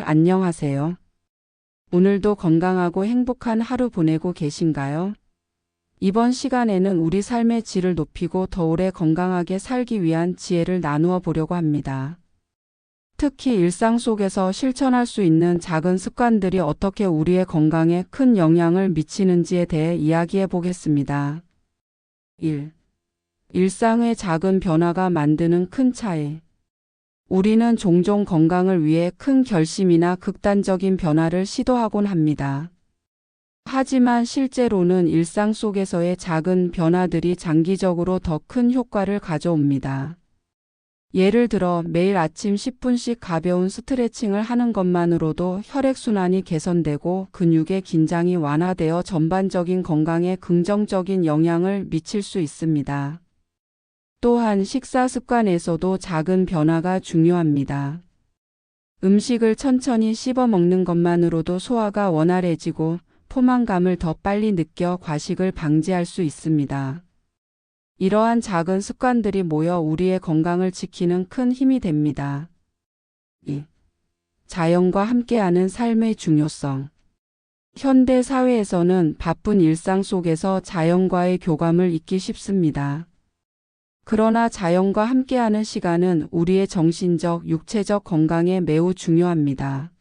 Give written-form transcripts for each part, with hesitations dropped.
안녕하세요. 오늘도 건강하고 행복한 하루 보내고 계신가요? 이번 시간에는 우리 삶의 질을 높이고 더 오래 건강하게 살기 위한 지혜를 나누어 보려고 합니다. 특히 일상 속에서 실천할 수 있는 작은 습관들이 어떻게 우리의 건강에 큰 영향을 미치는지에 대해 이야기해 보겠습니다. 1. 일상의 작은 변화가 만드는 큰 차이. 우리는 종종 건강을 위해 큰 결심이나 극단적인 변화를 시도하곤 합니다. 하지만 실제로는 일상 속에서의 작은 변화들이 장기적으로 더 큰 효과를 가져옵니다. 예를 들어 매일 아침 10분씩 가벼운 스트레칭을 하는 것만으로도 혈액순환이 개선되고 근육의 긴장이 완화되어 전반적인 건강에 긍정적인 영향을 미칠 수 있습니다. 또한 식사 습관에서도 작은 변화가 중요합니다. 음식을 천천히 씹어 먹는 것만으로도 소화가 원활해지고 포만감을 더 빨리 느껴 과식을 방지할 수 있습니다. 이러한 작은 습관들이 모여 우리의 건강을 지키는 큰 힘이 됩니다. 2. 자연과 함께하는 삶의 중요성. 현대 사회에서는 바쁜 일상 속에서 자연과의 교감을 잊기 쉽습니다. 그러나 자연과 함께하는 시간은 우리의 정신적, 육체적 건강에 매우 중요합니다.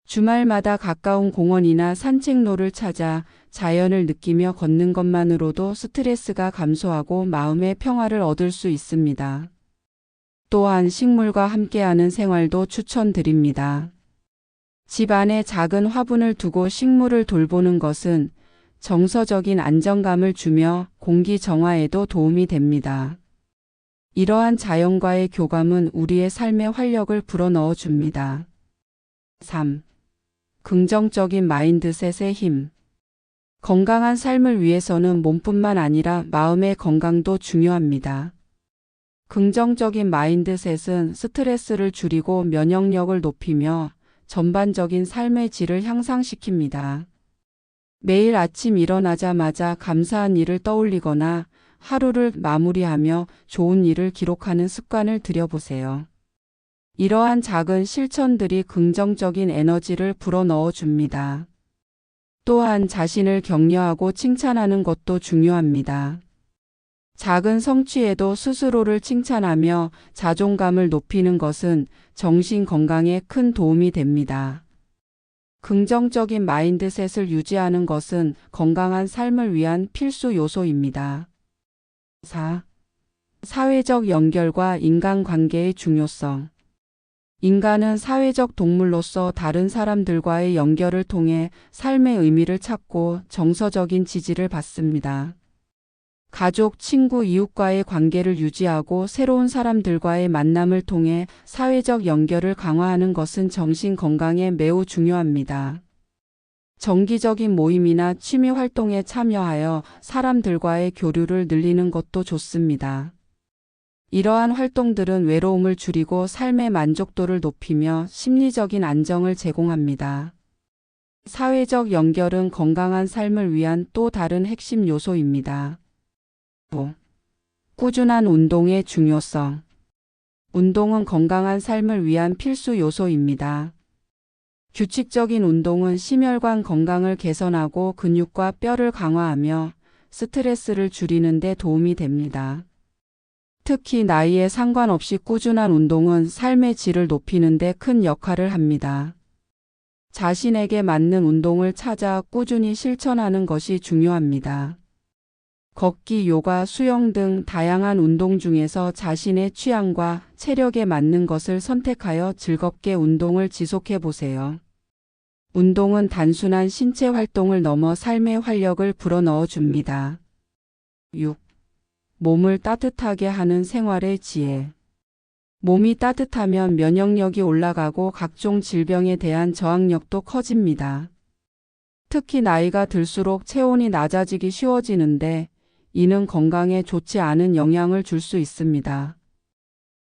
주말마다 가까운 공원이나 산책로를 찾아 자연을 느끼며 걷는 것만으로도 스트레스가 감소하고 마음의 평화를 얻을 수 있습니다. 또한 식물과 함께하는 생활도 추천드립니다. 집 안에 작은 화분을 두고 식물을 돌보는 것은 정서적인 안정감을 주며 공기 정화에도 도움이 됩니다. 이러한 자연과의 교감은 우리의 삶에 활력을 불어넣어 줍니다. 3. 긍정적인 마인드셋의 힘. 건강한 삶을 위해서는 몸뿐만 아니라 마음의 건강도 중요합니다. 긍정적인 마인드셋은 스트레스를 줄이고 면역력을 높이며 전반적인 삶의 질을 향상시킵니다. 매일 아침 일어나자마자 감사한 일을 떠올리거나 하루를 마무리하며 좋은 일을 기록하는 습관을 들여보세요. 이러한 작은 실천들이 긍정적인 에너지를 불어넣어 줍니다. 또한 자신을 격려하고 칭찬하는 것도 중요합니다. 작은 성취에도 스스로를 칭찬하며 자존감을 높이는 것은 정신 건강에 큰 도움이 됩니다. 긍정적인 마인드셋을 유지하는 것은 건강한 삶을 위한 필수 요소입니다. 4. 사회적 연결과 인간관계의 중요성. 인간은 사회적 동물로서 다른 사람들과의 연결을 통해 삶의 의미를 찾고 정서적인 지지를 받습니다. 가족, 친구, 이웃과의 관계를 유지하고 새로운 사람들과의 만남을 통해 사회적 연결을 강화하는 것은 정신 건강에 매우 중요합니다. 정기적인 모임이나 취미 활동에 참여하여 사람들과의 교류를 늘리는 것도 좋습니다. 이러한 활동들은 외로움을 줄이고 삶의 만족도를 높이며 심리적인 안정을 제공합니다. 사회적 연결은 건강한 삶을 위한 또 다른 핵심 요소입니다. 5. 꾸준한 운동의 중요성. 운동은 건강한 삶을 위한 필수 요소입니다. 규칙적인 운동은 심혈관 건강을 개선하고 근육과 뼈를 강화하며 스트레스를 줄이는 데 도움이 됩니다. 특히 나이에 상관없이 꾸준한 운동은 삶의 질을 높이는 데 큰 역할을 합니다. 자신에게 맞는 운동을 찾아 꾸준히 실천하는 것이 중요합니다. 걷기, 요가, 수영 등 다양한 운동 중에서 자신의 취향과 체력에 맞는 것을 선택하여 즐겁게 운동을 지속해 보세요. 운동은 단순한 신체 활동을 넘어 삶의 활력을 불어넣어 줍니다. 6. 몸을 따뜻하게 하는 생활의 지혜. 몸이 따뜻하면 면역력이 올라가고 각종 질병에 대한 저항력도 커집니다. 특히 나이가 들수록 체온이 낮아지기 쉬워지는데 이는 건강에 좋지 않은 영향을 줄 수 있습니다.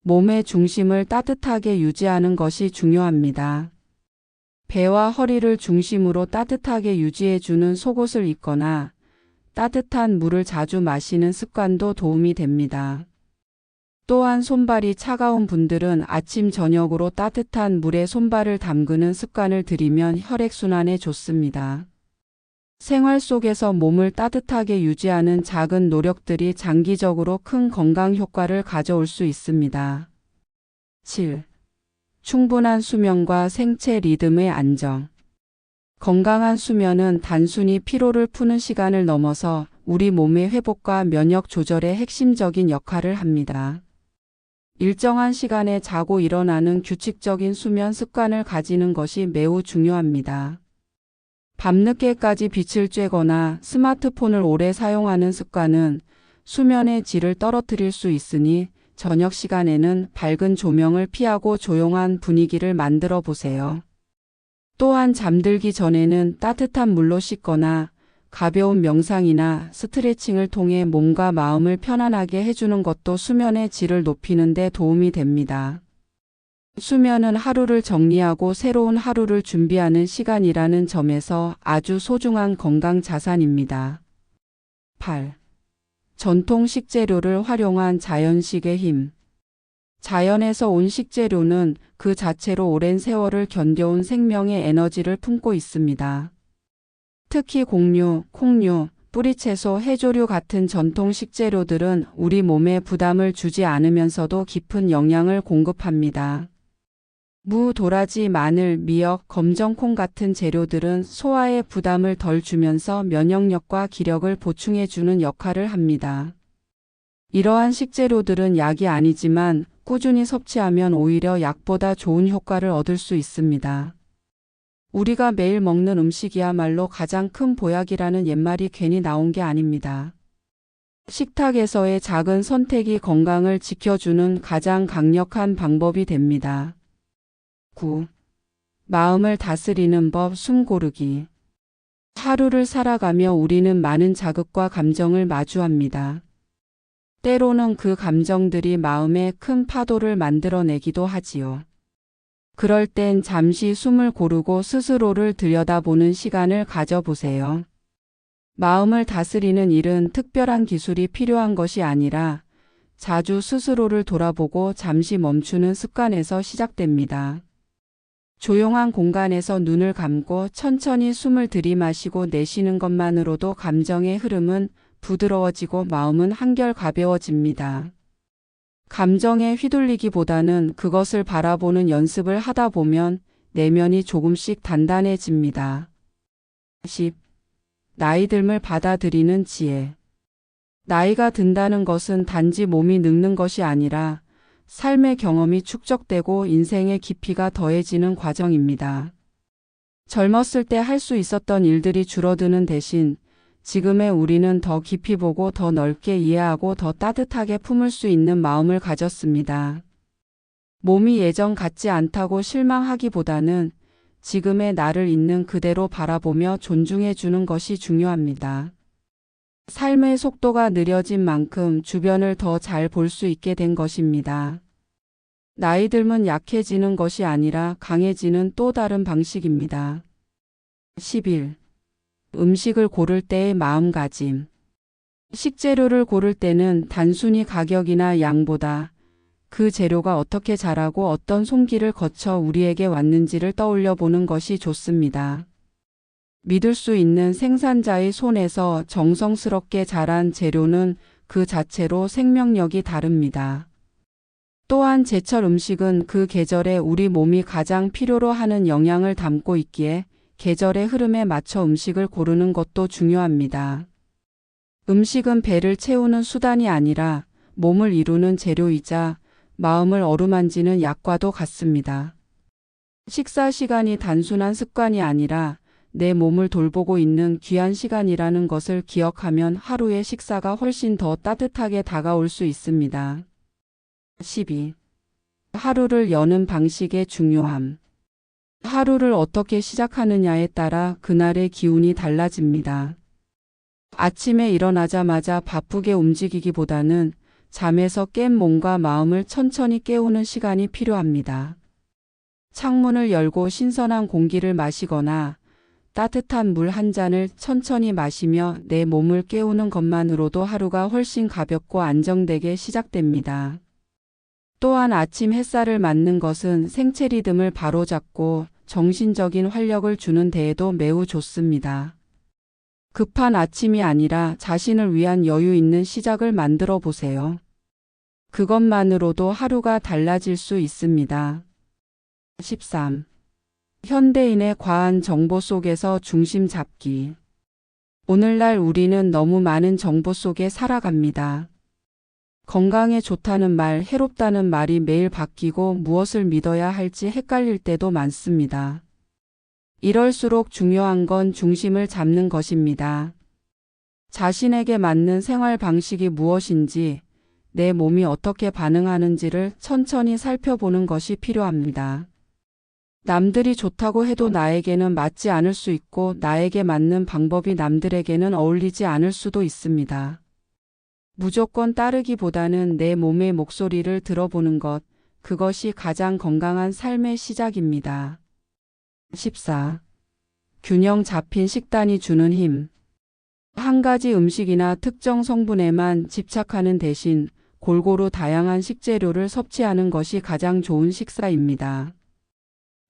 몸의 중심을 따뜻하게 유지하는 것이 중요합니다. 배와 허리를 중심으로 따뜻하게 유지해주는 속옷을 입거나 따뜻한 물을 자주 마시는 습관도 도움이 됩니다. 또한 손발이 차가운 분들은 아침 저녁으로 따뜻한 물에 손발을 담그는 습관을 들이면 혈액순환에 좋습니다. 생활 속에서 몸을 따뜻하게 유지하는 작은 노력들이 장기적으로 큰 건강 효과를 가져올 수 있습니다. 7. 충분한 수면과 생체 리듬의 안정. 건강한 수면은 단순히 피로를 푸는 시간을 넘어서 우리 몸의 회복과 면역 조절에 핵심적인 역할을 합니다. 일정한 시간에 자고 일어나는 규칙적인 수면 습관을 가지는 것이 매우 중요합니다. 밤늦게까지 빛을 쬐거나 스마트폰을 오래 사용하는 습관은 수면의 질을 떨어뜨릴 수 있으니 저녁 시간에는 밝은 조명을 피하고 조용한 분위기를 만들어 보세요. 또한 잠들기 전에는 따뜻한 물로 씻거나 가벼운 명상이나 스트레칭을 통해 몸과 마음을 편안하게 해주는 것도 수면의 질을 높이는 데 도움이 됩니다. 수면은 하루를 정리하고 새로운 하루를 준비하는 시간이라는 점에서 아주 소중한 건강 자산입니다. 8. 전통 식재료를 활용한 자연식의 힘. 자연에서 온 식재료는 그 자체로 오랜 세월을 견뎌온 생명의 에너지를 품고 있습니다. 특히 곡류, 콩류, 뿌리채소, 해조류 같은 전통 식재료들은 우리 몸에 부담을 주지 않으면서도 깊은 영양을 공급합니다. 무, 도라지, 마늘, 미역, 검정콩 같은 재료들은 소화에 부담을 덜 주면서 면역력과 기력을 보충해주는 역할을 합니다. 이러한 식재료들은 약이 아니지만 꾸준히 섭취하면 오히려 약보다 좋은 효과를 얻을 수 있습니다. 우리가 매일 먹는 음식이야말로 가장 큰 보약이라는 옛말이 괜히 나온 게 아닙니다. 식탁에서의 작은 선택이 건강을 지켜주는 가장 강력한 방법이 됩니다. 9. 마음을 다스리는 법 숨 고르기. 하루를 살아가며 우리는 많은 자극과 감정을 마주합니다. 때로는 그 감정들이 마음에 큰 파도를 만들어내기도 하지요. 그럴 땐 잠시 숨을 고르고 스스로를 들여다보는 시간을 가져보세요. 마음을 다스리는 일은 특별한 기술이 필요한 것이 아니라 자주 스스로를 돌아보고 잠시 멈추는 습관에서 시작됩니다. 조용한 공간에서 눈을 감고 천천히 숨을 들이마시고 내쉬는 것만으로도 감정의 흐름은 부드러워지고 마음은 한결 가벼워집니다. 감정에 휘둘리기보다는 그것을 바라보는 연습을 하다 보면 내면이 조금씩 단단해집니다. 10. 나이 듦을 받아들이는 지혜. 나이가 든다는 것은 단지 몸이 늙는 것이 아니라 삶의 경험이 축적되고 인생의 깊이가 더해지는 과정입니다. 젊었을 때 할 수 있었던 일들이 줄어드는 대신 지금의 우리는 더 깊이 보고 더 넓게 이해하고 더 따뜻하게 품을 수 있는 마음을 가졌습니다. 몸이 예전 같지 않다고 실망하기보다는 지금의 나를 있는 그대로 바라보며 존중해 주는 것이 중요합니다. 삶의 속도가 느려진 만큼 주변을 더 잘 볼 수 있게 된 것입니다. 나이 들면 약해지는 것이 아니라 강해지는 또 다른 방식입니다. 11. 음식을 고를 때의 마음가짐. 식재료를 고를 때는 단순히 가격이나 양보다 그 재료가 어떻게 자라고 어떤 손길을 거쳐 우리에게 왔는지를 떠올려 보는 것이 좋습니다. 믿을 수 있는 생산자의 손에서 정성스럽게 자란 재료는 그 자체로 생명력이 다릅니다. 또한 제철 음식은 그 계절에 우리 몸이 가장 필요로 하는 영양을 담고 있기에 계절의 흐름에 맞춰 음식을 고르는 것도 중요합니다. 음식은 배를 채우는 수단이 아니라 몸을 이루는 재료이자 마음을 어루만지는 약과도 같습니다. 식사 시간이 단순한 습관이 아니라 내 몸을 돌보고 있는 귀한 시간이라는 것을 기억하면 하루의 식사가 훨씬 더 따뜻하게 다가올 수 있습니다. 12. 하루를 여는 방식의 중요함. 하루를 어떻게 시작하느냐에 따라 그날의 기운이 달라집니다. 아침에 일어나자마자 바쁘게 움직이기보다는 잠에서 깬 몸과 마음을 천천히 깨우는 시간이 필요합니다. 창문을 열고 신선한 공기를 마시거나 따뜻한 물 한 잔을 천천히 마시며 내 몸을 깨우는 것만으로도 하루가 훨씬 가볍고 안정되게 시작됩니다. 또한 아침 햇살을 맞는 것은 생체 리듬을 바로잡고 정신적인 활력을 주는 데에도 매우 좋습니다. 급한 아침이 아니라 자신을 위한 여유 있는 시작을 만들어 보세요. 그것만으로도 하루가 달라질 수 있습니다. 13. 현대인의 과한 정보 속에서 중심 잡기. 오늘날 우리는 너무 많은 정보 속에 살아갑니다. 건강에 좋다는 말, 해롭다는 말이 매일 바뀌고 무엇을 믿어야 할지 헷갈릴 때도 많습니다. 이럴수록 중요한 건 중심을 잡는 것입니다. 자신에게 맞는 생활 방식이 무엇인지, 내 몸이 어떻게 반응하는지를 천천히 살펴보는 것이 필요합니다. 남들이 좋다고 해도 나에게는 맞지 않을 수 있고 나에게 맞는 방법이 남들에게는 어울리지 않을 수도 있습니다. 무조건 따르기보다는 내 몸의 목소리를 들어보는 것, 그것이 가장 건강한 삶의 시작입니다. 14. 균형 잡힌 식단이 주는 힘. 한 가지 음식이나 특정 성분에만 집착하는 대신 골고루 다양한 식재료를 섭취하는 것이 가장 좋은 식사입니다.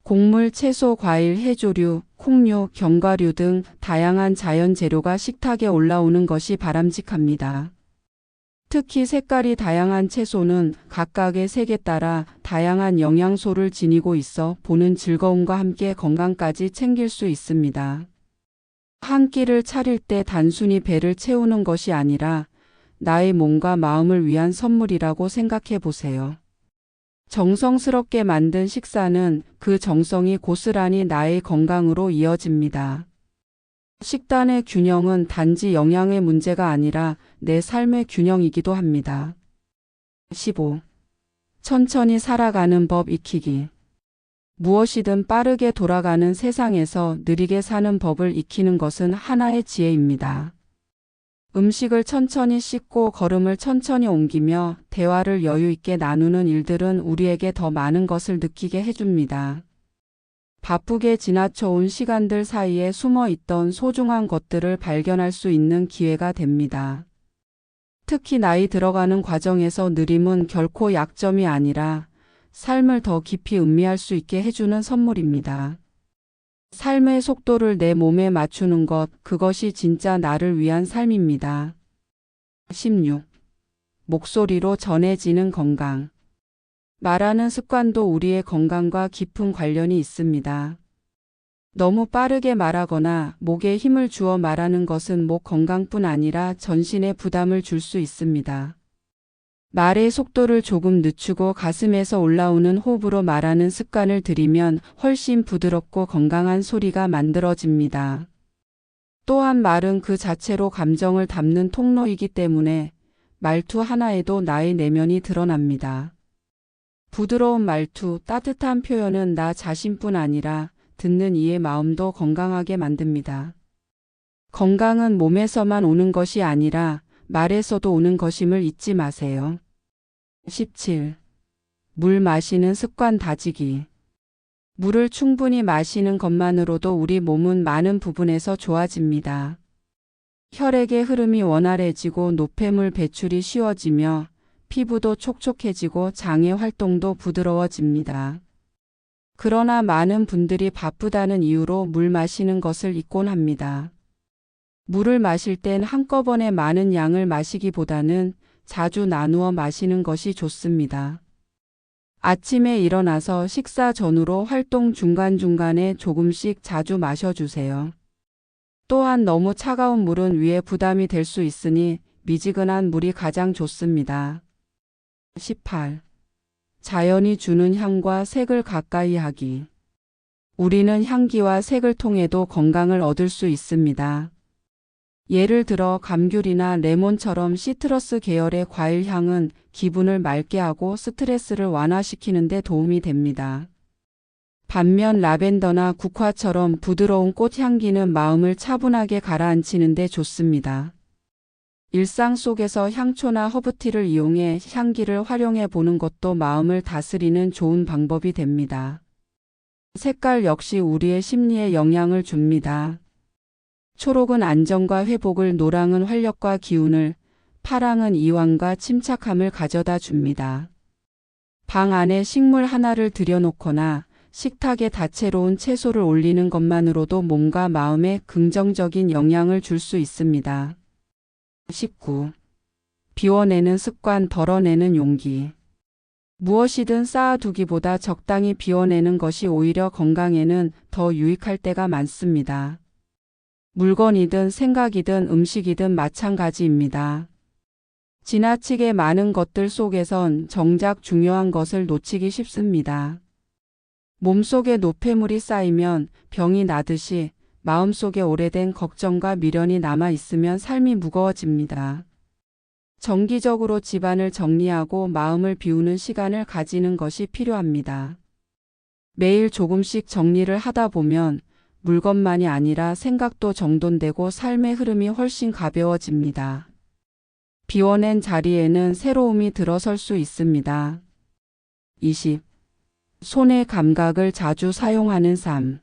곡물, 채소, 과일, 해조류, 콩류, 견과류 등 다양한 자연 재료가 식탁에 올라오는 것이 바람직합니다. 특히 색깔이 다양한 채소는 각각의 색에 따라 다양한 영양소를 지니고 있어 보는 즐거움과 함께 건강까지 챙길 수 있습니다. 한 끼를 차릴 때 단순히 배를 채우는 것이 아니라 나의 몸과 마음을 위한 선물이라고 생각해 보세요. 정성스럽게 만든 식사는 그 정성이 고스란히 나의 건강으로 이어집니다. 식단의 균형은 단지 영양의 문제가 아니라 내 삶의 균형이기도 합니다. 15. 천천히 살아가는 법 익히기. 무엇이든 빠르게 돌아가는 세상에서 느리게 사는 법을 익히는 것은 하나의 지혜입니다. 음식을 천천히 씻고 걸음을 천천히 옮기며 대화를 여유 있게 나누는 일들은 우리에게 더 많은 것을 느끼게 해줍니다. 바쁘게 지나쳐온 시간들 사이에 숨어 있던 소중한 것들을 발견할 수 있는 기회가 됩니다. 특히 나이 들어가는 과정에서 느림은 결코 약점이 아니라 삶을 더 깊이 음미할 수 있게 해주는 선물입니다. 삶의 속도를 내 몸에 맞추는 것, 그것이 진짜 나를 위한 삶입니다. 16. 목소리로 전해지는 건강. 말하는 습관도 우리의 건강과 깊은 관련이 있습니다. 너무 빠르게 말하거나 목에 힘을 주어 말하는 것은 목 건강뿐 아니라 전신에 부담을 줄 수 있습니다. 말의 속도를 조금 늦추고 가슴에서 올라오는 호흡으로 말하는 습관을 들이면 훨씬 부드럽고 건강한 소리가 만들어집니다. 또한 말은 그 자체로 감정을 담는 통로이기 때문에 말투 하나에도 나의 내면이 드러납니다. 부드러운 말투, 따뜻한 표현은 나 자신뿐 아니라 듣는 이의 마음도 건강하게 만듭니다. 건강은 몸에서만 오는 것이 아니라 말에서도 오는 것임을 잊지 마세요. 17. 물 마시는 습관 다지기. 물을 충분히 마시는 것만으로도 우리 몸은 많은 부분에서 좋아집니다. 혈액의 흐름이 원활해지고 노폐물 배출이 쉬워지며 피부도 촉촉해지고 장의 활동도 부드러워집니다. 그러나 많은 분들이 바쁘다는 이유로 물 마시는 것을 잊곤 합니다. 물을 마실 땐 한꺼번에 많은 양을 마시기보다는 자주 나누어 마시는 것이 좋습니다. 아침에 일어나서 식사 전후로 활동 중간중간에 조금씩 자주 마셔주세요. 또한 너무 차가운 물은 위에 부담이 될 수 있으니 미지근한 물이 가장 좋습니다. 18. 자연이 주는 향과 색을 가까이 하기. 우리는 향기와 색을 통해도 건강을 얻을 수 있습니다. 예를 들어 감귤이나 레몬처럼 시트러스 계열의 과일 향은 기분을 맑게 하고 스트레스를 완화시키는 데 도움이 됩니다. 반면 라벤더나 국화처럼 부드러운 꽃 향기는 마음을 차분하게 가라앉히는 데 좋습니다. 일상 속에서 향초나 허브티를 이용해 향기를 활용해 보는 것도 마음을 다스리는 좋은 방법이 됩니다. 색깔 역시 우리의 심리에 영향을 줍니다. 초록은 안정과 회복을, 노랑은 활력과 기운을, 파랑은 이완과 침착함을 가져다 줍니다. 방 안에 식물 하나를 들여놓거나 식탁에 다채로운 채소를 올리는 것만으로도 몸과 마음에 긍정적인 영향을 줄 수 있습니다. 19. 비워내는 습관, 덜어내는 용기. 무엇이든 쌓아두기보다 적당히 비워내는 것이 오히려 건강에는 더 유익할 때가 많습니다. 물건이든 생각이든 음식이든 마찬가지입니다. 지나치게 많은 것들 속에선 정작 중요한 것을 놓치기 쉽습니다. 몸속에 노폐물이 쌓이면 병이 나듯이 마음속에 오래된 걱정과 미련이 남아 있으면 삶이 무거워집니다. 정기적으로 집안을 정리하고 마음을 비우는 시간을 가지는 것이 필요합니다. 매일 조금씩 정리를 하다 보면 물건만이 아니라 생각도 정돈되고 삶의 흐름이 훨씬 가벼워집니다. 비워낸 자리에는 새로움이 들어설 수 있습니다. 20. 손의 감각을 자주 사용하는 삶.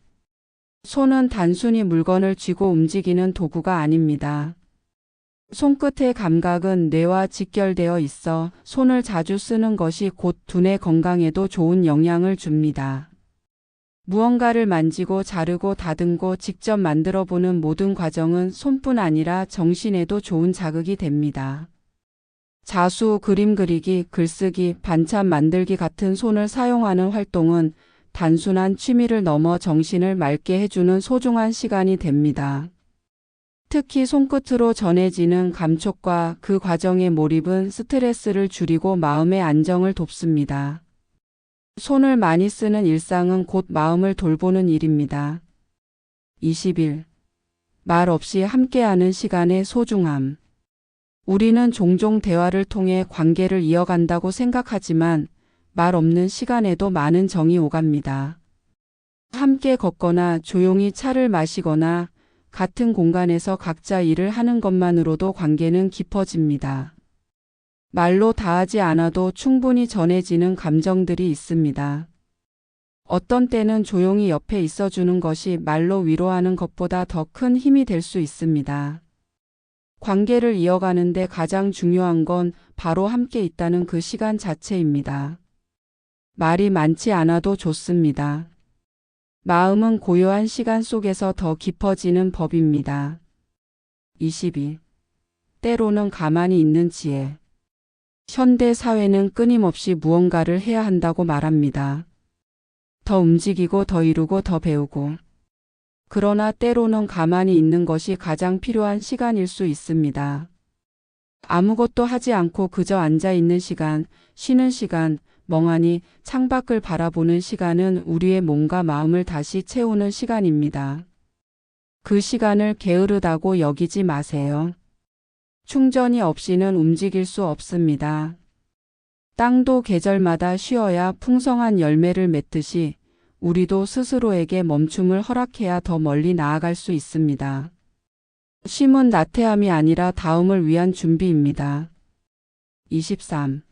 손은 단순히 물건을 쥐고 움직이는 도구가 아닙니다. 손끝의 감각은 뇌와 직결되어 있어 손을 자주 쓰는 것이 곧 두뇌 건강에도 좋은 영향을 줍니다. 무언가를 만지고 자르고 다듬고 직접 만들어보는 모든 과정은 손뿐 아니라 정신에도 좋은 자극이 됩니다. 자수, 그림 그리기, 글쓰기, 반찬 만들기 같은 손을 사용하는 활동은 단순한 취미를 넘어 정신을 맑게 해주는 소중한 시간이 됩니다. 특히 손끝으로 전해지는 감촉과 그 과정의 몰입은 스트레스를 줄이고 마음의 안정을 돕습니다. 손을 많이 쓰는 일상은 곧 마음을 돌보는 일입니다. 21. 말 없이 함께하는 시간의 소중함. 우리는 종종 대화를 통해 관계를 이어간다고 생각하지만 말 없는 시간에도 많은 정이 오갑니다. 함께 걷거나 조용히 차를 마시거나 같은 공간에서 각자 일을 하는 것만으로도 관계는 깊어집니다. 말로 다하지 않아도 충분히 전해지는 감정들이 있습니다. 어떤 때는 조용히 옆에 있어주는 것이 말로 위로하는 것보다 더 큰 힘이 될 수 있습니다. 관계를 이어가는데 가장 중요한 건 바로 함께 있다는 그 시간 자체입니다. 말이 많지 않아도 좋습니다. 마음은 고요한 시간 속에서 더 깊어지는 법입니다. 22. 때로는 가만히 있는 지혜. 현대 사회는 끊임없이 무언가를 해야 한다고 말합니다. 더 움직이고 더 이루고 더 배우고. 그러나 때로는 가만히 있는 것이 가장 필요한 시간일 수 있습니다. 아무것도 하지 않고 그저 앉아 있는 시간, 쉬는 시간, 멍하니 창밖을 바라보는 시간은 우리의 몸과 마음을 다시 채우는 시간입니다. 그 시간을 게으르다고 여기지 마세요. 충전이 없이는 움직일 수 없습니다. 땅도 계절마다 쉬어야 풍성한 열매를 맺듯이 우리도 스스로에게 멈춤을 허락해야 더 멀리 나아갈 수 있습니다. 쉼은 나태함이 아니라 다음을 위한 준비입니다. 23.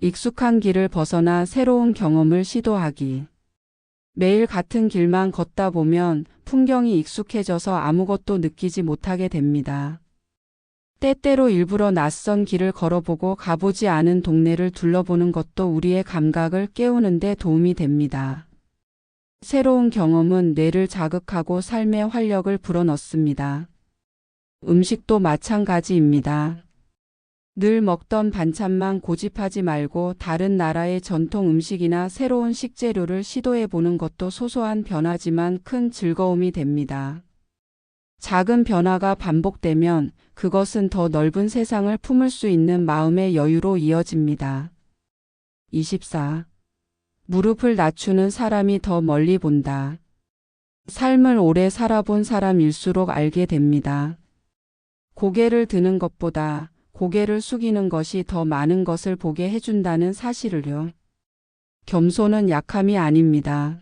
익숙한 길을 벗어나 새로운 경험을 시도하기. 매일 같은 길만 걷다 보면 풍경이 익숙해져서 아무것도 느끼지 못하게 됩니다. 때때로 일부러 낯선 길을 걸어보고 가보지 않은 동네를 둘러보는 것도 우리의 감각을 깨우는 데 도움이 됩니다. 새로운 경험은 뇌를 자극하고 삶의 활력을 불어넣습니다. 음식도 마찬가지입니다. 늘 먹던 반찬만 고집하지 말고 다른 나라의 전통 음식이나 새로운 식재료를 시도해 보는 것도 소소한 변화지만 큰 즐거움이 됩니다. 작은 변화가 반복되면 그것은 더 넓은 세상을 품을 수 있는 마음의 여유로 이어집니다. 24. 무릎을 낮추는 사람이 더 멀리 본다. 삶을 오래 살아본 사람일수록 알게 됩니다. 고개를 드는 것보다 고개를 숙이는 것이 더 많은 것을 보게 해준다는 사실을요. 겸손은 약함이 아닙니다.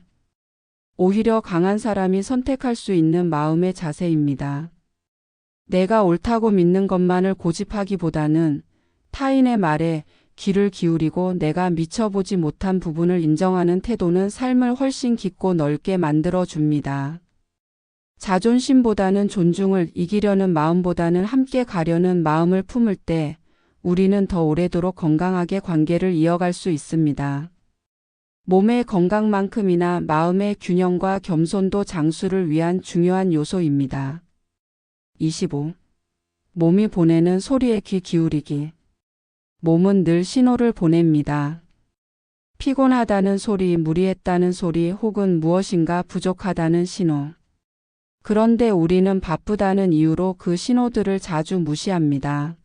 오히려 강한 사람이 선택할 수 있는 마음의 자세입니다. 내가 옳다고 믿는 것만을 고집하기보다는 타인의 말에 귀를 기울이고 내가 미쳐보지 못한 부분을 인정하는 태도는 삶을 훨씬 깊고 넓게 만들어줍니다. 자존심보다는 존중을, 이기려는 마음보다는 함께 가려는 마음을 품을 때 우리는 더 오래도록 건강하게 관계를 이어갈 수 있습니다. 몸의 건강만큼이나 마음의 균형과 겸손도 장수를 위한 중요한 요소입니다. 25. 몸이 보내는 소리에 귀 기울이기. 몸은 늘 신호를 보냅니다. 피곤하다는 소리, 무리했다는 소리, 혹은 무엇인가 부족하다는 신호. 그런데 우리는 바쁘다는 이유로 그 신호들을 자주 무시합니다.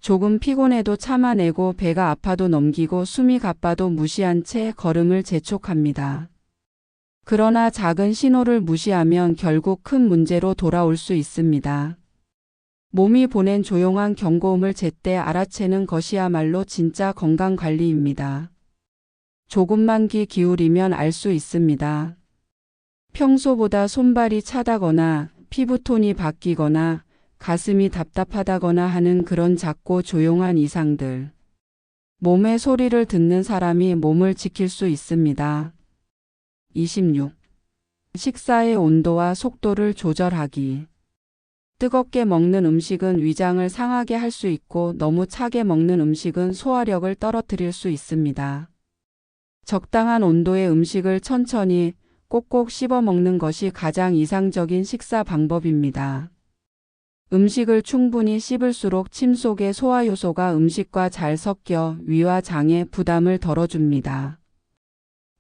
조금 피곤해도 참아내고 배가 아파도 넘기고 숨이 가빠도 무시한 채 걸음을 재촉합니다. 그러나 작은 신호를 무시하면 결국 큰 문제로 돌아올 수 있습니다. 몸이 보낸 조용한 경고음을 제때 알아채는 것이야말로 진짜 건강관리입니다. 조금만 귀 기울이면 알 수 있습니다. 평소보다 손발이 차다거나 피부톤이 바뀌거나 가슴이 답답하다거나 하는 그런 작고 조용한 이상들. 몸의 소리를 듣는 사람이 몸을 지킬 수 있습니다. 26. 식사의 온도와 속도를 조절하기. 뜨겁게 먹는 음식은 위장을 상하게 할 수 있고 너무 차게 먹는 음식은 소화력을 떨어뜨릴 수 있습니다. 적당한 온도의 음식을 천천히 꼭꼭 씹어 먹는 것이 가장 이상적인 식사 방법입니다. 음식을 충분히 씹을수록 침 속의 소화효소가 음식과 잘 섞여 위와 장에 부담을 덜어줍니다.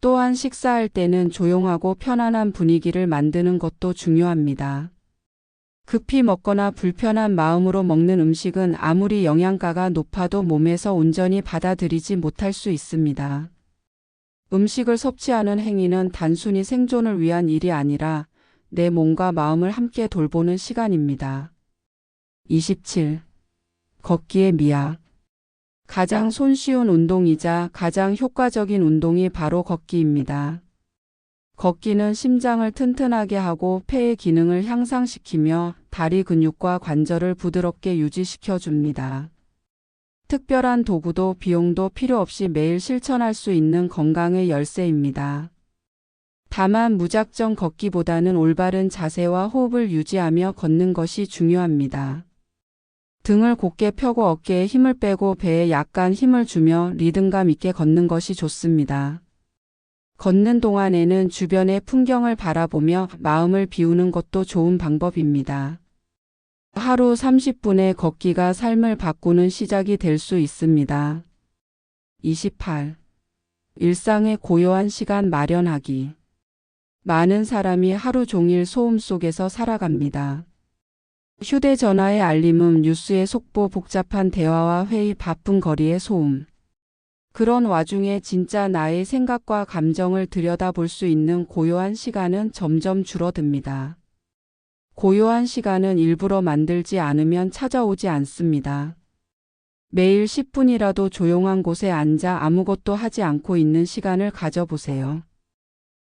또한 식사할 때는 조용하고 편안한 분위기를 만드는 것도 중요합니다. 급히 먹거나 불편한 마음으로 먹는 음식은 아무리 영양가가 높아도 몸에서 온전히 받아들이지 못할 수 있습니다. 음식을 섭취하는 행위는 단순히 생존을 위한 일이 아니라 내 몸과 마음을 함께 돌보는 시간입니다. 27. 걷기의 미학. 가장 손쉬운 운동이자 가장 효과적인 운동이 바로 걷기입니다. 걷기는 심장을 튼튼하게 하고 폐의 기능을 향상시키며 다리 근육과 관절을 부드럽게 유지시켜 줍니다. 특별한 도구도 비용도 필요 없이 매일 실천할 수 있는 건강의 열쇠입니다. 다만 무작정 걷기보다는 올바른 자세와 호흡을 유지하며 걷는 것이 중요합니다. 등을 곧게 펴고 어깨에 힘을 빼고 배에 약간 힘을 주며 리듬감 있게 걷는 것이 좋습니다. 걷는 동안에는 주변의 풍경을 바라보며 마음을 비우는 것도 좋은 방법입니다. 하루 30분의 걷기가 삶을 바꾸는 시작이 될 수 있습니다. 28. 일상의 고요한 시간 마련하기. 많은 사람이 하루 종일 소음 속에서 살아갑니다. 휴대전화의 알림음, 뉴스의 속보, 복잡한 대화와 회의, 바쁜 거리의 소음. 그런 와중에 진짜 나의 생각과 감정을 들여다볼 수 있는 고요한 시간은 점점 줄어듭니다. 고요한 시간은 일부러 만들지 않으면 찾아오지 않습니다. 매일 10분이라도 조용한 곳에 앉아 아무것도 하지 않고 있는 시간을 가져보세요.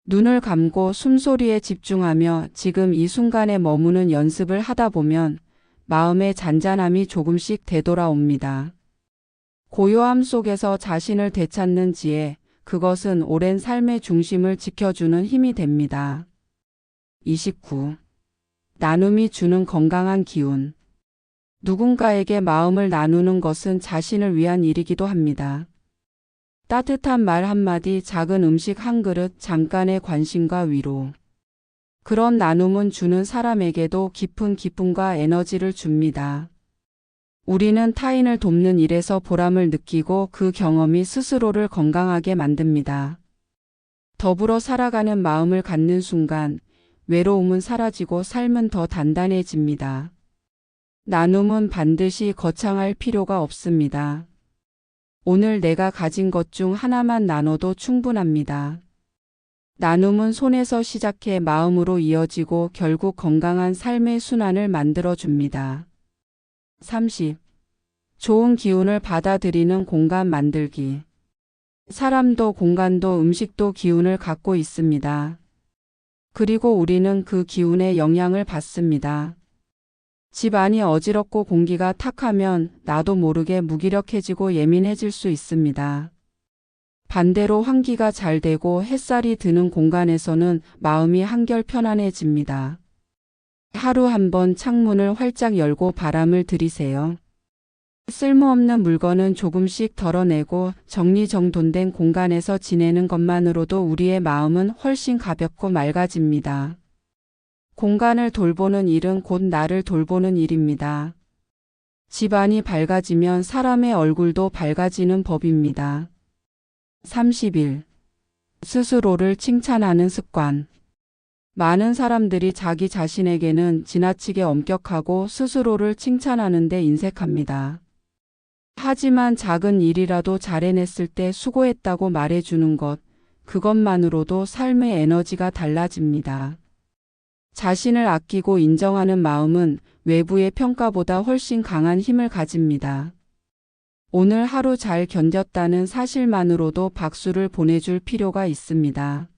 눈을 감고 숨소리에 집중하며 지금 이 순간에 머무는 연습을 하다 보면 마음의 잔잔함이 조금씩 되돌아옵니다. 고요함 속에서 자신을 되찾는 지혜, 그것은 오랜 삶의 중심을 지켜주는 힘이 됩니다. 29. 나눔이 주는 건강한 기운. 누군가에게 마음을 나누는 것은 자신을 위한 일이기도 합니다. 따뜻한 말 한마디, 작은 음식 한 그릇, 잠깐의 관심과 위로. 그런 나눔은 주는 사람에게도 깊은 기쁨과 에너지를 줍니다. 우리는 타인을 돕는 일에서 보람을 느끼고 그 경험이 스스로를 건강하게 만듭니다. 더불어 살아가는 마음을 갖는 순간 외로움은 사라지고 삶은 더 단단해집니다. 나눔은 반드시 거창할 필요가 없습니다. 오늘 내가 가진 것 중 하나만 나눠도 충분합니다. 나눔은 손에서 시작해 마음으로 이어지고 결국 건강한 삶의 순환을 만들어줍니다. 30. 좋은 기운을 받아들이는 공간 만들기. 사람도 공간도 음식도 기운을 갖고 있습니다. 그리고 우리는 그 기운에 영향을 받습니다. 집 안이 어지럽고 공기가 탁하면 나도 모르게 무기력해지고 예민해질 수 있습니다. 반대로 환기가 잘 되고 햇살이 드는 공간에서는 마음이 한결 편안해집니다. 하루 한 번 창문을 활짝 열고 바람을 들이세요. 쓸모없는 물건은 조금씩 덜어내고 정리정돈된 공간에서 지내는 것만으로도 우리의 마음은 훨씬 가볍고 맑아집니다. 공간을 돌보는 일은 곧 나를 돌보는 일입니다. 집안이 밝아지면 사람의 얼굴도 밝아지는 법입니다. 30일. 스스로를 칭찬하는 습관. 많은 사람들이 자기 자신에게는 지나치게 엄격하고 스스로를 칭찬하는 데 인색합니다. 하지만 작은 일이라도 잘해냈을 때 수고했다고 말해주는 것, 그것만으로도 삶의 에너지가 달라집니다. 자신을 아끼고 인정하는 마음은 외부의 평가보다 훨씬 강한 힘을 가집니다. 오늘 하루 잘 견뎠다는 사실만으로도 박수를 보내줄 필요가 있습니다.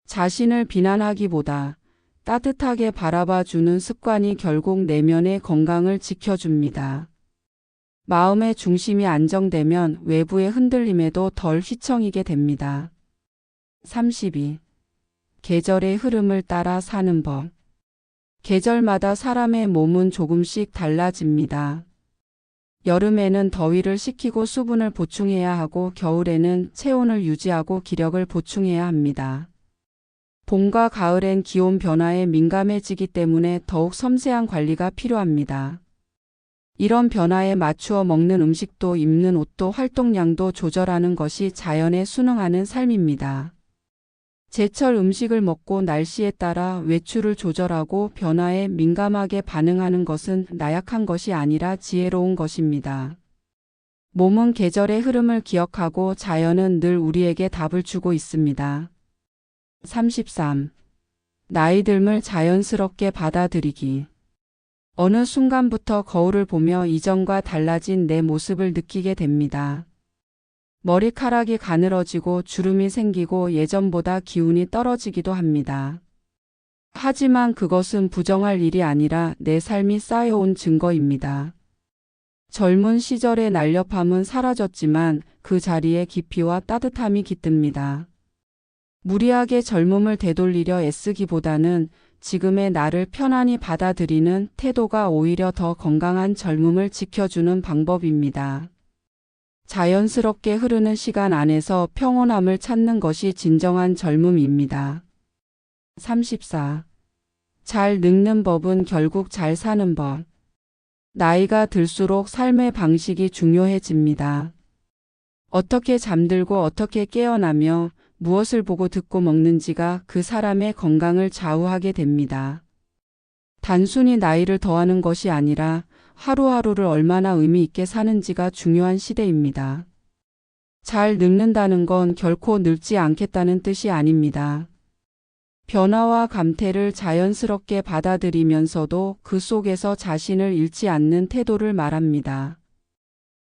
자신을 비난하기보다 따뜻하게 바라봐 주는 습관이 결국 내면의 건강을 지켜줍니다. 마음의 중심이 안정되면 외부의 흔들림에도 덜 휘청이게 됩니다. 32. 계절의 흐름을 따라 사는 법. 계절마다 사람의 몸은 조금씩 달라집니다. 여름에는 더위를 식히고 수분을 보충해야 하고 겨울에는 체온을 유지하고 기력을 보충해야 합니다. 봄과 가을엔 기온 변화에 민감해지기 때문에 더욱 섬세한 관리가 필요합니다. 이런 변화에 맞추어 먹는 음식도 입는 옷도 활동량도 조절하는 것이 자연에 순응하는 삶입니다. 제철 음식을 먹고 날씨에 따라 외출을 조절하고 변화에 민감하게 반응하는 것은 나약한 것이 아니라 지혜로운 것입니다. 몸은 계절의 흐름을 기억하고 자연은 늘 우리에게 답을 주고 있습니다. 33. 나이 듦을 자연스럽게 받아들이기. 어느 순간부터 거울을 보며 이전과 달라진 내 모습을 느끼게 됩니다. 머리카락이 가늘어지고 주름이 생기고 예전보다 기운이 떨어지기도 합니다. 하지만 그것은 부정할 일이 아니라 내 삶이 쌓여온 증거입니다. 젊은 시절의 날렵함은 사라졌지만 그 자리에 깊이와 따뜻함이 깃듭니다. 무리하게 젊음을 되돌리려 애쓰기보다는 지금의 나를 편안히 받아들이는 태도가 오히려 더 건강한 젊음을 지켜주는 방법입니다. 자연스럽게 흐르는 시간 안에서 평온함을 찾는 것이 진정한 젊음입니다. 34. 잘 늙는 법은 결국 잘 사는 법. 나이가 들수록 삶의 방식이 중요해집니다. 어떻게 잠들고 어떻게 깨어나며 무엇을 보고 듣고 먹는지가 그 사람의 건강을 좌우하게 됩니다. 단순히 나이를 더하는 것이 아니라 하루하루를 얼마나 의미 있게 사는지가 중요한 시대입니다. 잘 늙는다는 건 결코 늙지 않겠다는 뜻이 아닙니다. 변화와 감퇴를 자연스럽게 받아들이면서도 그 속에서 자신을 잃지 않는 태도를 말합니다.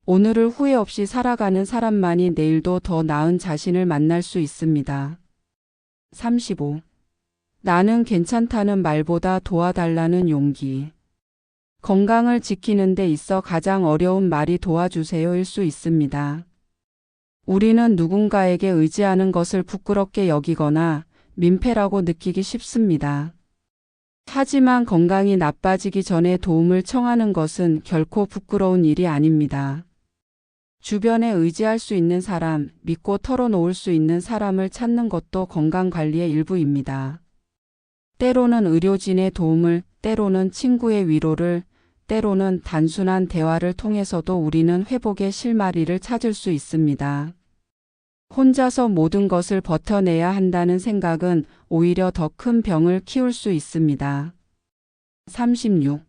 오늘을 후회 없이 살아가는 사람만이 내일도 더 나은 자신을 만날 수 있습니다. 35. 나는 괜찮다는 말보다 도와달라는 용기. 건강을 지키는 데 있어 가장 어려운 말이 도와주세요일 수 있습니다. 우리는 누군가에게 의지하는 것을 부끄럽게 여기거나 민폐라고 느끼기 쉽습니다. 하지만 건강이 나빠지기 전에 도움을 청하는 것은 결코 부끄러운 일이 아닙니다. 주변에 의지할 수 있는 사람, 믿고 털어놓을 수 있는 사람을 찾는 것도 건강관리의 일부입니다. 때로는 의료진의 도움을, 때로는 친구의 위로를, 때로는 단순한 대화를 통해서도 우리는 회복의 실마리를 찾을 수 있습니다. 혼자서 모든 것을 버텨내야 한다는 생각은 오히려 더 큰 병을 키울 수 있습니다. 36.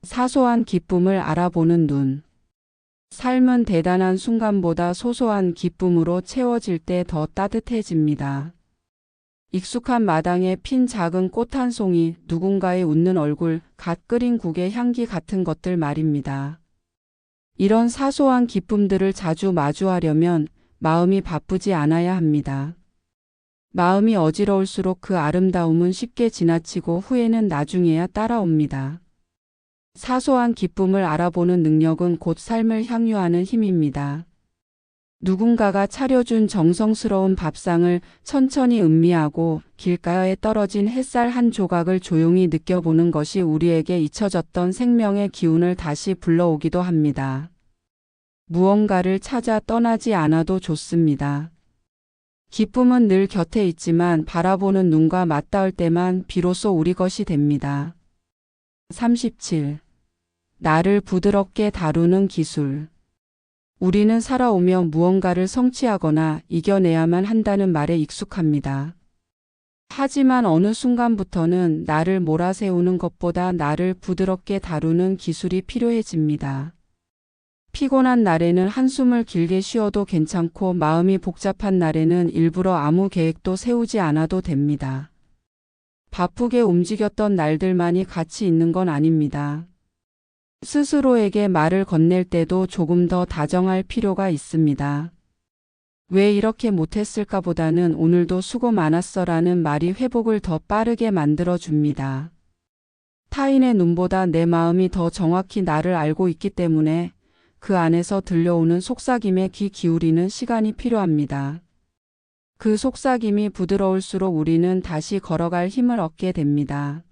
사소한 기쁨을 알아보는 눈. 삶은 대단한 순간보다 소소한 기쁨으로 채워질 때 더 따뜻해집니다. 익숙한 마당에 핀 작은 꽃 한 송이, 누군가의 웃는 얼굴, 갓 끓인 국의 향기 같은 것들 말입니다. 이런 사소한 기쁨들을 자주 마주하려면 마음이 바쁘지 않아야 합니다. 마음이 어지러울수록 그 아름다움은 쉽게 지나치고 후회는 나중에야 따라옵니다. 사소한 기쁨을 알아보는 능력은 곧 삶을 향유하는 힘입니다. 누군가가 차려준 정성스러운 밥상을 천천히 음미하고 길가에 떨어진 햇살 한 조각을 조용히 느껴보는 것이 우리에게 잊혀졌던 생명의 기운을 다시 불러오기도 합니다. 무언가를 찾아 떠나지 않아도 좋습니다. 기쁨은 늘 곁에 있지만 바라보는 눈과 맞닿을 때만 비로소 우리 것이 됩니다. 37. 나를 부드럽게 다루는 기술. 우리는 살아오며 무언가를 성취하거나 이겨내야만 한다는 말에 익숙합니다. 하지만 어느 순간부터는 나를 몰아세우는 것보다 나를 부드럽게 다루는 기술이 필요해집니다. 피곤한 날에는 한숨을 길게 쉬어도 괜찮고 마음이 복잡한 날에는 일부러 아무 계획도 세우지 않아도 됩니다. 바쁘게 움직였던 날들만이 가치 있는 건 아닙니다. 스스로에게 말을 건넬 때도 조금 더 다정할 필요가 있습니다. 왜 이렇게 못했을까 보다는 오늘도 수고 많았어 라는 말이 회복을 더 빠르게 만들어줍니다. 타인의 눈보다 내 마음이 더 정확히 나를 알고 있기 때문에 그 안에서 들려오는 속삭임에 귀 기울이는 시간이 필요합니다. 그 속삭임이 부드러울수록 우리는 다시 걸어갈 힘을 얻게 됩니다.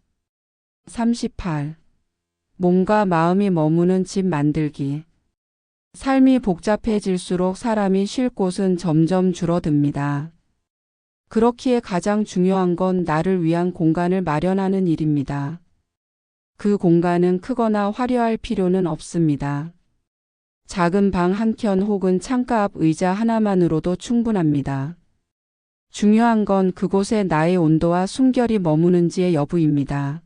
38. 몸과 마음이 머무는 집 만들기. 삶이 복잡해질수록 사람이 쉴 곳은 점점 줄어듭니다. 그렇기에 가장 중요한 건 나를 위한 공간을 마련하는 일입니다. 그 공간은 크거나 화려할 필요는 없습니다. 작은 방 한 켠 혹은 창가 앞 의자 하나만으로도 충분합니다. 중요한 건 그곳에 나의 온도와 숨결이 머무는지의 여부입니다.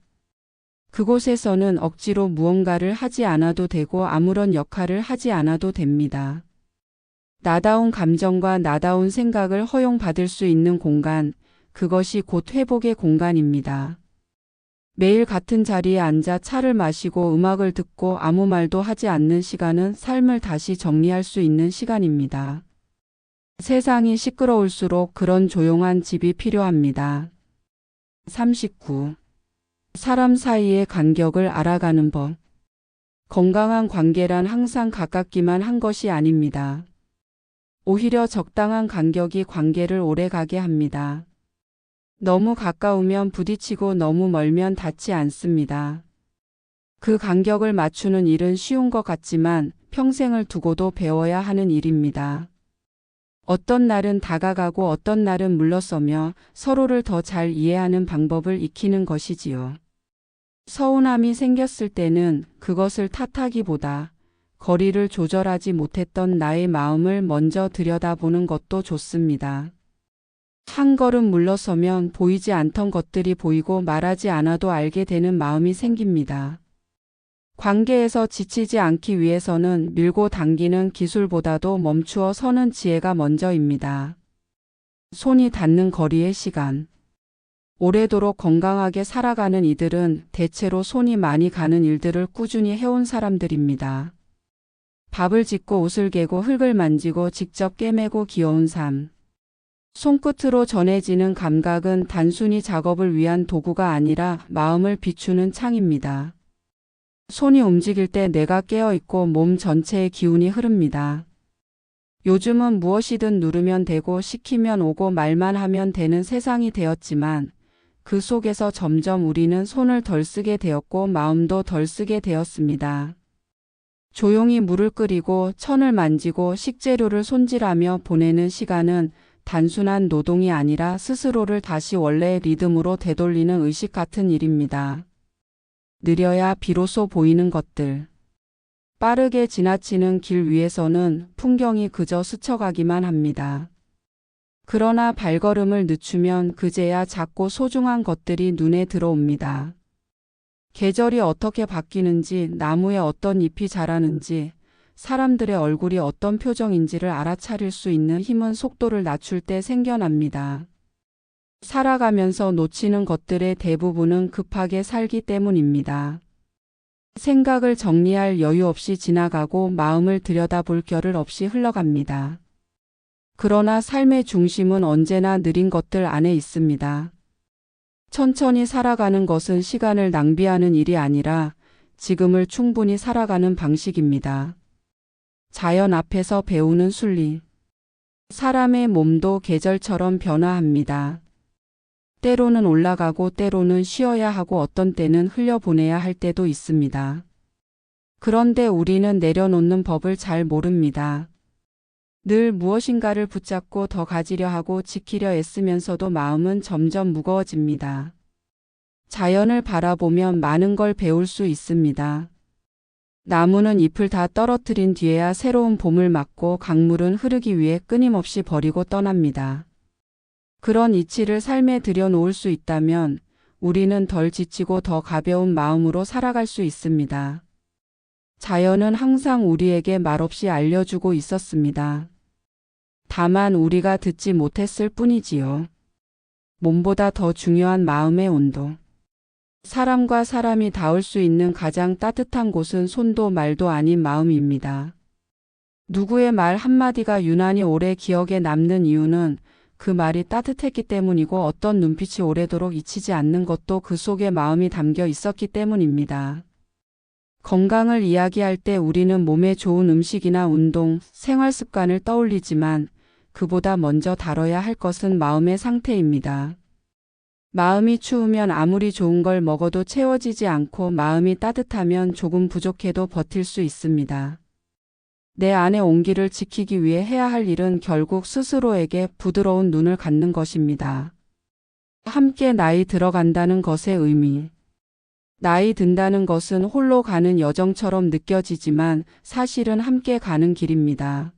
그곳에서는 억지로 무언가를 하지 않아도 되고 아무런 역할을 하지 않아도 됩니다. 나다운 감정과 나다운 생각을 허용받을 수 있는 공간, 그것이 곧 회복의 공간입니다. 매일 같은 자리에 앉아 차를 마시고 음악을 듣고 아무 말도 하지 않는 시간은 삶을 다시 정리할 수 있는 시간입니다. 세상이 시끄러울수록 그런 조용한 집이 필요합니다. 39. 사람 사이의 간격을 알아가는 법. 건강한 관계란 항상 가깝기만 한 것이 아닙니다. 오히려 적당한 간격이 관계를 오래가게 합니다. 너무 가까우면 부딪히고 너무 멀면 닿지 않습니다. 그 간격을 맞추는 일은 쉬운 것 같지만 평생을 두고도 배워야 하는 일입니다. 어떤 날은 다가가고 어떤 날은 물러서며 서로를 더 잘 이해하는 방법을 익히는 것이지요. 서운함이 생겼을 때는 그것을 탓하기보다 거리를 조절하지 못했던 나의 마음을 먼저 들여다보는 것도 좋습니다. 한 걸음 물러서면 보이지 않던 것들이 보이고 말하지 않아도 알게 되는 마음이 생깁니다. 관계에서 지치지 않기 위해서는 밀고 당기는 기술보다도 멈추어 서는 지혜가 먼저입니다. 손이 닿는 거리의 시간. 오래도록 건강하게 살아가는 이들은 대체로 손이 많이 가는 일들을 꾸준히 해온 사람들입니다. 밥을 짓고 옷을 개고 흙을 만지고 직접 꿰매고 귀여운 삶. 손끝으로 전해지는 감각은 단순히 작업을 위한 도구가 아니라 마음을 비추는 창입니다. 손이 움직일 때 뇌가 깨어있고 몸 전체의 기운이 흐릅니다. 요즘은 무엇이든 누르면 되고 시키면 오고 말만 하면 되는 세상이 되었지만 그 속에서 점점 우리는 손을 덜 쓰게 되었고 마음도 덜 쓰게 되었습니다. 조용히 물을 끓이고 천을 만지고 식재료를 손질하며 보내는 시간은 단순한 노동이 아니라 스스로를 다시 원래의 리듬으로 되돌리는 의식 같은 일입니다. 느려야 비로소 보이는 것들. 빠르게 지나치는 길 위에서는 풍경이 그저 스쳐가기만 합니다. 그러나 발걸음을 늦추면 그제야 작고 소중한 것들이 눈에 들어옵니다. 계절이 어떻게 바뀌는지, 나무에 어떤 잎이 자라는지, 사람들의 얼굴이 어떤 표정인지를 알아차릴 수 있는 힘은 속도를 낮출 때 생겨납니다. 살아가면서 놓치는 것들의 대부분은 급하게 살기 때문입니다. 생각을 정리할 여유 없이 지나가고 마음을 들여다볼 겨를 없이 흘러갑니다. 그러나 삶의 중심은 언제나 느린 것들 안에 있습니다. 천천히 살아가는 것은 시간을 낭비하는 일이 아니라 지금을 충분히 살아가는 방식입니다. 자연 앞에서 배우는 순리. 사람의 몸도 계절처럼 변화합니다. 때로는 올라가고 때로는 쉬어야 하고 어떤 때는 흘려보내야 할 때도 있습니다. 그런데 우리는 내려놓는 법을 잘 모릅니다. 늘 무엇인가를 붙잡고 더 가지려 하고 지키려 애쓰면서도 마음은 점점 무거워집니다. 자연을 바라보면 많은 걸 배울 수 있습니다. 나무는 잎을 다 떨어뜨린 뒤에야 새로운 봄을 맞고 강물은 흐르기 위해 끊임없이 버리고 떠납니다. 그런 이치를 삶에 들여놓을 수 있다면 우리는 덜 지치고 더 가벼운 마음으로 살아갈 수 있습니다. 자연은 항상 우리에게 말없이 알려주고 있었습니다. 다만 우리가 듣지 못했을 뿐이지요. 몸보다 더 중요한 마음의 온도. 사람과 사람이 닿을 수 있는 가장 따뜻한 곳은 손도 말도 아닌 마음입니다. 누구의 말 한마디가 유난히 오래 기억에 남는 이유는 그 말이 따뜻했기 때문이고 어떤 눈빛이 오래도록 잊히지 않는 것도 그 속에 마음이 담겨 있었기 때문입니다. 건강을 이야기할 때 우리는 몸에 좋은 음식이나 운동, 생활 습관을 떠올리지만 그보다 먼저 다뤄야 할 것은 마음의 상태입니다. 마음이 추우면 아무리 좋은 걸 먹어도 채워지지 않고 마음이 따뜻하면 조금 부족해도 버틸 수 있습니다. 내 안의 온기를 지키기 위해 해야 할 일은 결국 스스로에게 부드러운 눈을 갖는 것입니다. 함께 나이 들어간다는 것의 의미. 나이 든다는 것은 홀로 가는 여정처럼 느껴지지만 사실은 함께 가는 길입니다.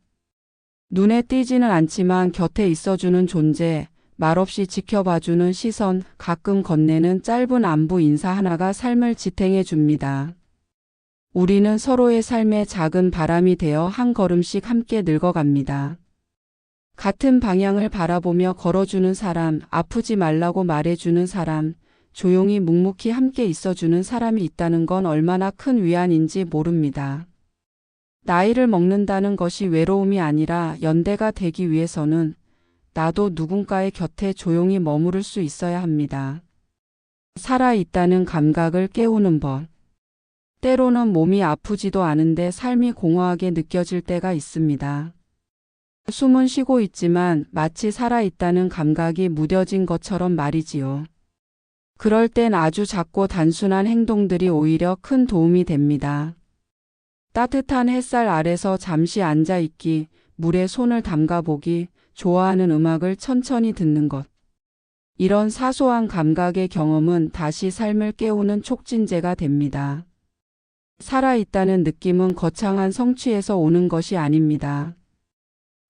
눈에 띄지는 않지만 곁에 있어주는 존재, 말없이 지켜봐주는 시선, 가끔 건네는 짧은 안부 인사 하나가 삶을 지탱해 줍니다. 우리는 서로의 삶의 작은 바람이 되어 한 걸음씩 함께 늙어갑니다. 같은 방향을 바라보며 걸어주는 사람, 아프지 말라고 말해주는 사람, 조용히 묵묵히 함께 있어주는 사람이 있다는 건 얼마나 큰 위안인지 모릅니다. 나이를 먹는다는 것이 외로움이 아니라 연대가 되기 위해서는 나도 누군가의 곁에 조용히 머무를 수 있어야 합니다. 살아있다는 감각을 깨우는 법. 때로는 몸이 아프지도 않은데 삶이 공허하게 느껴질 때가 있습니다. 숨은 쉬고 있지만 마치 살아있다는 감각이 무뎌진 것처럼 말이지요. 그럴 땐 아주 작고 단순한 행동들이 오히려 큰 도움이 됩니다. 따뜻한 햇살 아래서 잠시 앉아있기, 물에 손을 담가보기, 좋아하는 음악을 천천히 듣는 것. 이런 사소한 감각의 경험은 다시 삶을 깨우는 촉진제가 됩니다. 살아있다는 느낌은 거창한 성취에서 오는 것이 아닙니다.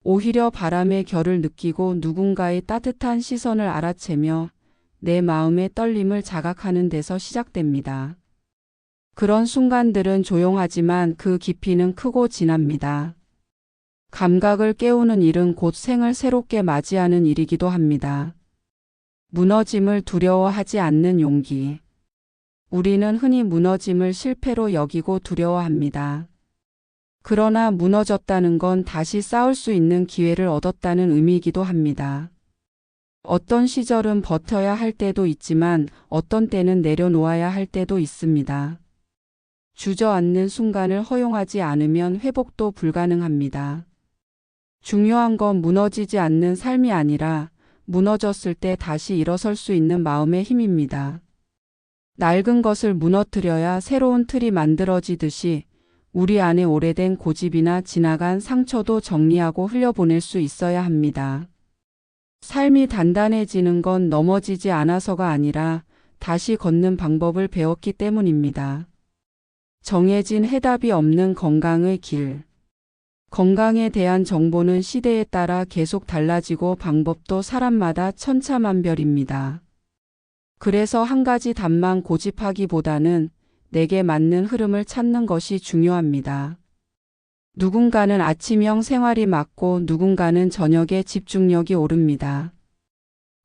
오히려 바람의 결을 느끼고 누군가의 따뜻한 시선을 알아채며 내 마음의 떨림을 자각하는 데서 시작됩니다. 그런 순간들은 조용하지만 그 깊이는 크고 진합니다. 감각을 깨우는 일은 곧 생을 새롭게 맞이하는 일이기도 합니다. 무너짐을 두려워하지 않는 용기. 우리는 흔히 무너짐을 실패로 여기고 두려워합니다. 그러나 무너졌다는 건 다시 싸울 수 있는 기회를 얻었다는 의미이기도 합니다. 어떤 시절은 버텨야 할 때도 있지만 어떤 때는 내려놓아야 할 때도 있습니다. 주저앉는 순간을 허용하지 않으면 회복도 불가능합니다. 중요한 건 무너지지 않는 삶이 아니라 무너졌을 때 다시 일어설 수 있는 마음의 힘입니다. 낡은 것을 무너뜨려야 새로운 틀이 만들어지듯이 우리 안에 오래된 고집이나 지나간 상처도 정리하고 흘려보낼 수 있어야 합니다. 삶이 단단해지는 건 넘어지지 않아서가 아니라 다시 걷는 방법을 배웠기 때문입니다. 정해진 해답이 없는 건강의 길. 건강에 대한 정보는 시대에 따라 계속 달라지고 방법도 사람마다 천차만별입니다. 그래서 한 가지 답만 고집하기보다는 내게 맞는 흐름을 찾는 것이 중요합니다. 누군가는 아침형 생활이 맞고 누군가는 저녁에 집중력이 오릅니다.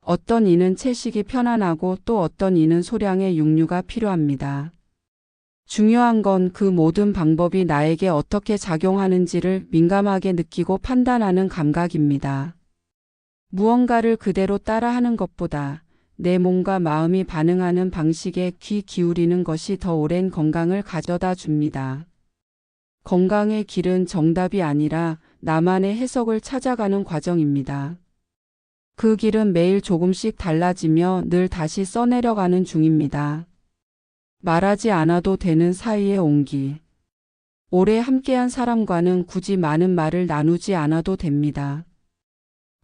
어떤 이는 채식이 편안하고 또 어떤 이는 소량의 육류가 필요합니다. 중요한 건 그 모든 방법이 나에게 어떻게 작용하는지를 민감하게 느끼고 판단하는 감각입니다. 무언가를 그대로 따라하는 것보다 내 몸과 마음이 반응하는 방식에 귀 기울이는 것이 더 오랜 건강을 가져다 줍니다. 건강의 길은 정답이 아니라 나만의 해석을 찾아가는 과정입니다. 그 길은 매일 조금씩 달라지며 늘 다시 써내려가는 중입니다. 말하지 않아도 되는 사이의 온기. 오래 함께한 사람과는 굳이 많은 말을 나누지 않아도 됩니다.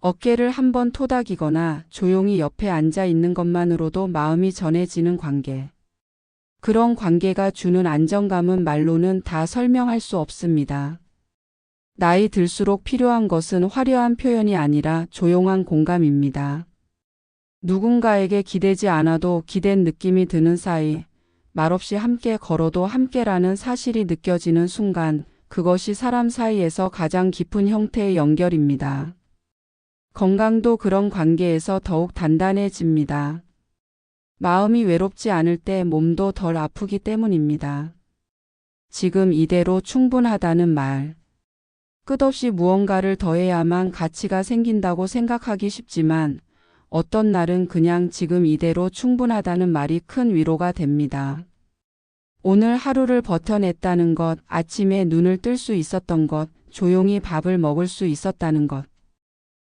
어깨를 한번 토닥이거나 조용히 옆에 앉아 있는 것만으로도 마음이 전해지는 관계. 그런 관계가 주는 안정감은 말로는 다 설명할 수 없습니다. 나이 들수록 필요한 것은 화려한 표현이 아니라 조용한 공감입니다. 누군가에게 기대지 않아도 기댄 느낌이 드는 사이, 말없이 함께 걸어도 함께라는 사실이 느껴지는 순간, 그것이 사람 사이에서 가장 깊은 형태의 연결입니다. 건강도 그런 관계에서 더욱 단단해집니다. 마음이 외롭지 않을 때 몸도 덜 아프기 때문입니다. 지금 이대로 충분하다는 말. 끝없이 무언가를 더해야만 가치가 생긴다고 생각하기 쉽지만 어떤 날은 그냥 지금 이대로 충분하다는 말이 큰 위로가 됩니다. 오늘 하루를 버텨냈다는 것, 아침에 눈을 뜰 수 있었던 것, 조용히 밥을 먹을 수 있었다는 것.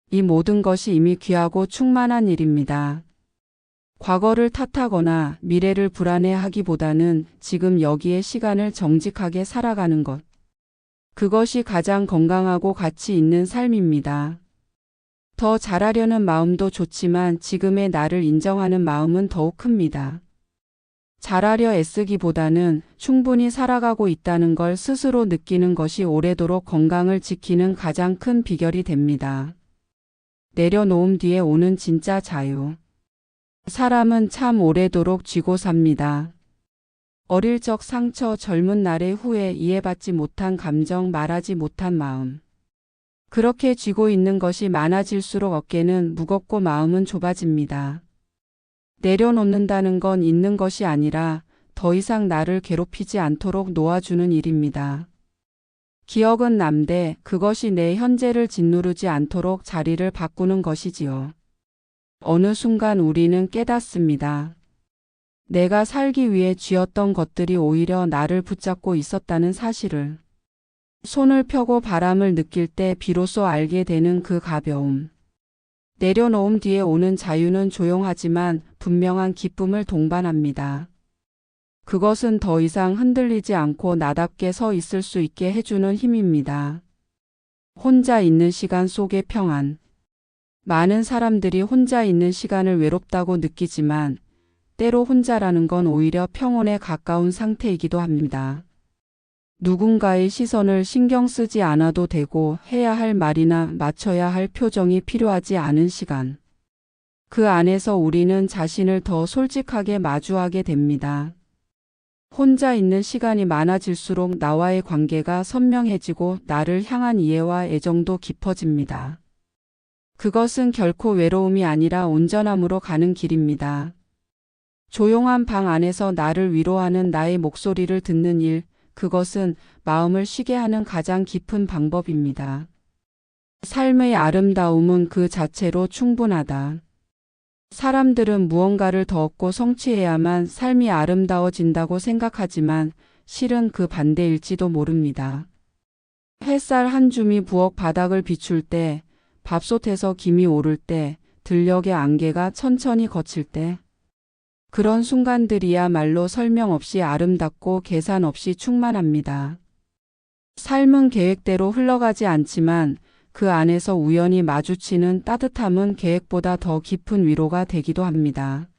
이 모든 것이 이미 귀하고 충만한 일입니다. 과거를 탓하거나 미래를 불안해하기보다는 지금 여기에 시간을 정직하게 살아가는 것. 그것이 가장 건강하고 가치 있는 삶입니다. 더 잘하려는 마음도 좋지만 지금의 나를 인정하는 마음은 더욱 큽니다. 잘하려 애쓰기보다는 충분히 살아가고 있다는 걸 스스로 느끼는 것이 오래도록 건강을 지키는 가장 큰 비결이 됩니다. 내려놓음 뒤에 오는 진짜 자유. 사람은 참 오래도록 쥐고 삽니다. 어릴 적 상처, 젊은 날의 후회, 이해받지 못한 감정, 말하지 못한 마음. 그렇게 쥐고 있는 것이 많아질수록 어깨는 무겁고 마음은 좁아집니다. 내려놓는다는 건 있는 것이 아니라 더 이상 나를 괴롭히지 않도록 놓아주는 일입니다. 기억은 남되 그것이 내 현재를 짓누르지 않도록 자리를 바꾸는 것이지요. 어느 순간 우리는 깨닫습니다. 내가 살기 위해 쥐었던 것들이 오히려 나를 붙잡고 있었다는 사실을. 손을 펴고 바람을 느낄 때 비로소 알게 되는 그 가벼움. 내려놓음 뒤에 오는 자유는 조용하지만 분명한 기쁨을 동반합니다. 그것은 더 이상 흔들리지 않고 나답게 서 있을 수 있게 해주는 힘입니다. 혼자 있는 시간 속의 평안. 많은 사람들이 혼자 있는 시간을 외롭다고 느끼지만 때로 혼자라는 건 오히려 평온에 가까운 상태이기도 합니다. 누군가의 시선을 신경 쓰지 않아도 되고 해야 할 말이나 맞춰야 할 표정이 필요하지 않은 시간. 그 안에서 우리는 자신을 더 솔직하게 마주하게 됩니다. 혼자 있는 시간이 많아질수록 나와의 관계가 선명해지고 나를 향한 이해와 애정도 깊어집니다. 그것은 결코 외로움이 아니라 온전함으로 가는 길입니다. 조용한 방 안에서 나를 위로하는 나의 목소리를 듣는 일, 그것은 마음을 쉬게 하는 가장 깊은 방법입니다. 삶의 아름다움은 그 자체로 충분하다. 사람들은 무언가를 더 얻고 성취해야만 삶이 아름다워진다고 생각하지만 실은 그 반대일지도 모릅니다. 햇살 한 줌이 부엌 바닥을 비출 때, 밥솥에서 김이 오를 때, 들녘의 안개가 천천히 거칠 때, 그런 순간들이야말로 설명 없이 아름답고 계산 없이 충만합니다. 삶은 계획대로 흘러가지 않지만 그 안에서 우연히 마주치는 따뜻함은 계획보다 더 깊은 위로가 되기도 합니다.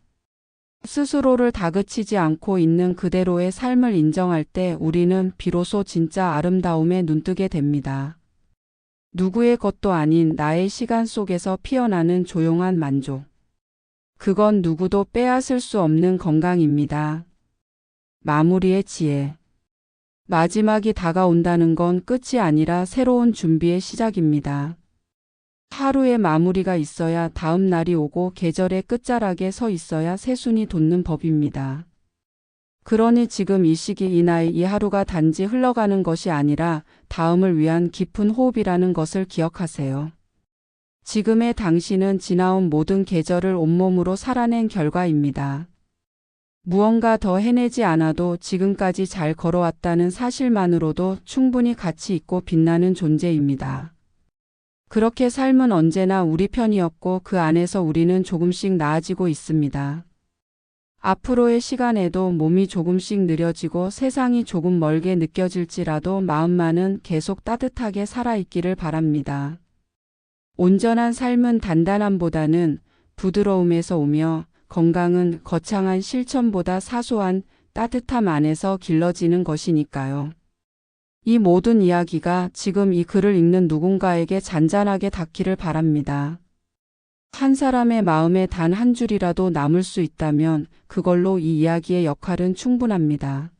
스스로를 다그치지 않고 있는 그대로의 삶을 인정할 때 우리는 비로소 진짜 아름다움에 눈뜨게 됩니다. 누구의 것도 아닌 나의 시간 속에서 피어나는 조용한 만족. 그건 누구도 빼앗을 수 없는 건강입니다. 마무리의 지혜. 마지막이 다가온다는 건 끝이 아니라 새로운 준비의 시작입니다. 하루의 마무리가 있어야 다음 날이 오고 계절의 끝자락에 서 있어야 새순이 돋는 법입니다. 그러니 지금 이 시기, 이 나이, 이 하루가 단지 흘러가는 것이 아니라 다음을 위한 깊은 호흡이라는 것을 기억하세요. 지금의 당신은 지나온 모든 계절을 온몸으로 살아낸 결과입니다. 무언가 더 해내지 않아도 지금까지 잘 걸어왔다는 사실만으로도 충분히 가치 있고 빛나는 존재입니다. 그렇게 삶은 언제나 우리 편이었고 그 안에서 우리는 조금씩 나아지고 있습니다. 앞으로의 시간에도 몸이 조금씩 느려지고 세상이 조금 멀게 느껴질지라도 마음만은 계속 따뜻하게 살아있기를 바랍니다. 온전한 삶은 단단함보다는 부드러움에서 오며 건강은 거창한 실천보다 사소한 따뜻함 안에서 길러지는 것이니까요. 이 모든 이야기가 지금 이 글을 읽는 누군가에게 잔잔하게 닿기를 바랍니다. 한 사람의 마음에 단 한 줄이라도 남을 수 있다면 그걸로 이 이야기의 역할은 충분합니다.